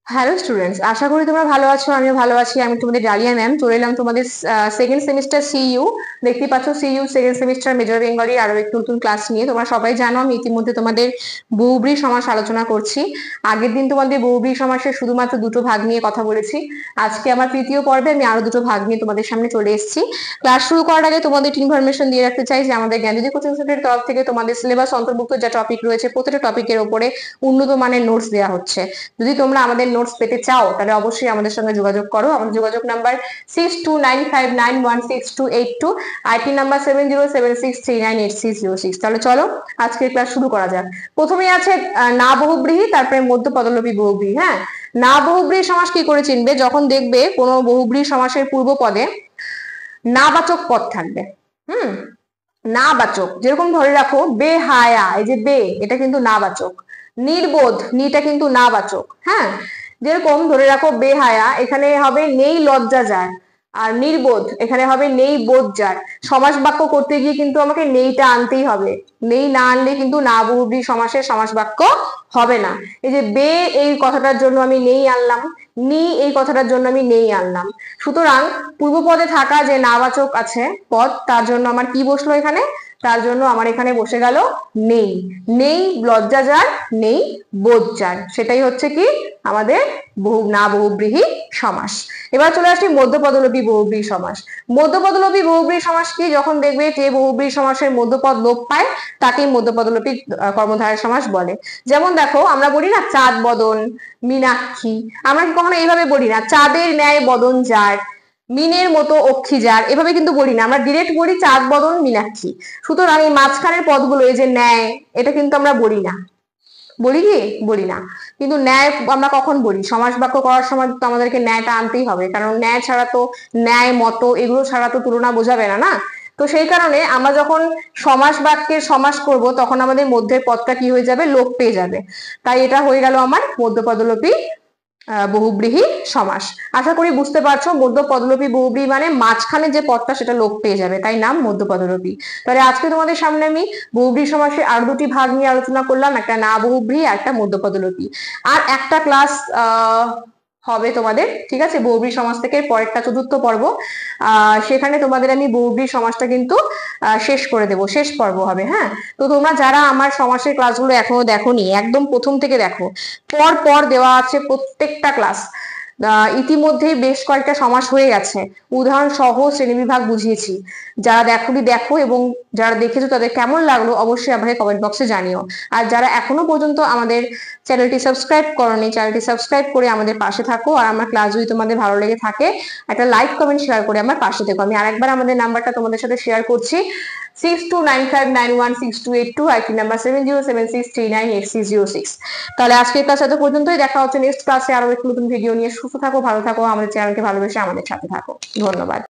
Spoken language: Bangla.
হ্যালো স্টুডেন্টস, আশা করি তোমরা ভালো আছো। আমিও ভালো আছি। আমি তোমাদের ডালিয়া ম্যাম চলে এলাম তোমাদের সেকেন্ড সেমিস্টার সিইউ। দেখতে পাচ্ছ CU second semester major Bengali আরো একটু নতুন ক্লাস নিয়ে। তোমরা সবাই জানো আমি ইতিমধ্যে তোমাদের বহুব্রী সমাস আলোচনা করছি। আগের দিন তোমাদের বহুব্রী সমাসের শুধুমাত্র দুটো ভাগ নিয়ে কথা বলেছি। আজকে আমার তৃতীয় পর্বে আমি আরো দুটো ভাগ নিয়ে তোমাদের সামনে চলে এসেছি। ক্লাস শুরু করার আগে তোমাদের ইনফরমেশন দিয়ে রাখতে চাই যে আমাদের জ্ঞানজ্যোতি কোচিং সেন্টারের তরফ থেকে তোমাদের সিলেবাস অন্তর্ভুক্ত যা টপিক রয়েছে প্রতিটা টপিকের উপরে উন্নত মানের নোটস দেওয়া হচ্ছে। যদি তোমরা আমাদের নোটস পেতে চাও তাহলে অবশ্যই আমাদের সঙ্গে যোগাযোগ করো। আমাদের যোগাযোগ নাম্বার 6295916282, আইটি নাম্বার 7076398606। তাহলে চলো আজকের ক্লাস শুরু করা যাক। প্রথমেই আছে না বহুব্রীহি, তারপরে মধ্য পদলোপী বহুব্রীহি। হ্যাঁ, না বহুব্রীহি সমাস কি করে চিনবে? যখন দেখবে কোনো বহুব্রীহি সমাসের পূর্ব পদে নাবাচক পদ থাকবে। না বাচক, যেরকম ধরে রাখো বেহায়া, এই যে বে, এটা কিন্তু না বাচক। নির্বোধ, নিটা কিন্তু না বাচক। হ্যাঁ, যেরকম ধরে রাখো বেহায়া, এখানে হবে নেই লজ্জা যার, আর নির্বোধ এখানে হবে নেই বোধ যার। সমাস বাক্য করতে গিয়ে কিন্তু আমাকে নেইটা আনতেই হবে। নেই না আনলে কিন্তু না বহুব্রীহি সমাসের সমাস বাক্য হবে না। এই যে বে, এই কথাটার জন্য আমি নেই আনলাম, নি এই কথাটার জন্য আমি নেই আনলাম। সুতরাং পূর্বপদে থাকা যে নাবাচক আছে পদ, তার জন্য আমার কি বসলো এখানে? তার জন্য আমার এখানে বসে গেল নেই। নেই লজ্জা যার, নেই বোধ যার, সেটাই হচ্ছে কি আমাদের না বহুব্রীহি সমাস। এবার চলে আসছি মধ্যপদলোপী বহুব্রীহি সমাস। মধ্যপদলোপী বহুব্রীহি সমাস কি? যখন দেখবে যে বহুব্রীহি সমাসের মধ্যপদ লোপ পায় তাকেই মধ্যপদলোপী কর্মধারয় সমাস বলে। যেমন দেখো, আমরা বলি না চাঁদ বদন, মীনাক্ষী, আমরা কি কখনো এইভাবে বলি না চাঁদের ন্যায় বদন যার, মিনের মতো অক্ষী যার, এভাবে কিন্তু বলি না, আমরা ডিরেক্ট বলি চাঁদ বদন মীনাক্ষী। সুতরাং এই মাঝখানের পদগুলো, এই যে ন্যায়, এটা কিন্তু আমরা বলি না। বলি কি? বলি না। কিন্তু ন্যায় আমরা কখন বলি? সমাস বাক্য করার সময় তো আমাদেরকে ন্যায়টা আনতেই হবে, কারণ ন্যায় ছাড়া তো, ন্যায় মতো এগুলো ছাড়া তো তুলনা বোঝাবে না, না? তো সেই কারণে আমরা যখন সমাস বাক্যের সমাস করব তখন আমাদের মধ্যের পদটা কি হয়ে যাবে? লোপ পেয়ে যাবে। তাই এটা হয়ে গেল আমার মধ্যপদলোপী বহুব্রীহি সমাস। আশা করি বুঝতে পারছো, মধ্যপদলোপী বহুব্রীহি মানে মাঝখানে যে পদটা সেটা লোপ পেয়ে যাবে, তাই নাম মধ্যপদলোপী। তাহলে আজকে তোমাদের সামনে আমি বহুব্রীহি সমাসের আরো দুটি ভাগ নিয়ে আলোচনা করলাম, একটা না বহুব্রীহি, একটা মধ্যপদলোপী। আর একটা ক্লাস হবে তোমাদের, ঠিক আছে, বহুব্রীহি সমাস থেকে পরেরটা চতুর্থ পর্ব। সেখানে তোমাদের আমি বহুব্রীহি সমাসটা কিন্তু শেষ করে দেব, শেষ পর্ব হবে। হ্যাঁ, তো তোমরা যারা আমার সমাসের ক্লাসগুলো এখনো দেখোনি, একদম প্রথম থেকে দেখো, পর পর দেওয়া আছে প্রত্যেকটা ক্লাস। ইতিমধ্যেই বেশ কয়েকটা সমাস হয়ে গেছে, উদাহরণ সহ শ্রেণীবিভাগ বুঝিয়েছি। যারা দেখোনি দেখো, এবং যারা দেখেছো তাদের কেমন লাগলো অবশ্যই আমাকে কমেন্ট বক্সে জানিও। আর যারা এখনো পর্যন্ত আমাদের চ্যানেলটি সাবস্ক্রাইব করোনি, চ্যানেলটি সাবস্ক্রাইব করে আমাদের পাশে থাকো। আর আমার ক্লাস যদি তোমাদের ভালো লেগে থাকে একটা লাইক কমেন্ট শেয়ার করে আমার পাশে থেকো। আমি আরেকবার আমাদের নাম্বারটা তোমাদের সাথে শেয়ার করছি, 6295916282, আইটি নাম্বার 7076398606। তাহলে আজকের ক্লাস এত পর্যন্তই, দেখা হচ্ছে নেক্সট ক্লাসে আরো একটু নতুন ভিডিও নিয়ে। সুস্থ থাকো, ভালো থাকো, আমাদের চ্যানেলকে ভালোবেসে আমাদের সাথে থাকো। ধন্যবাদ।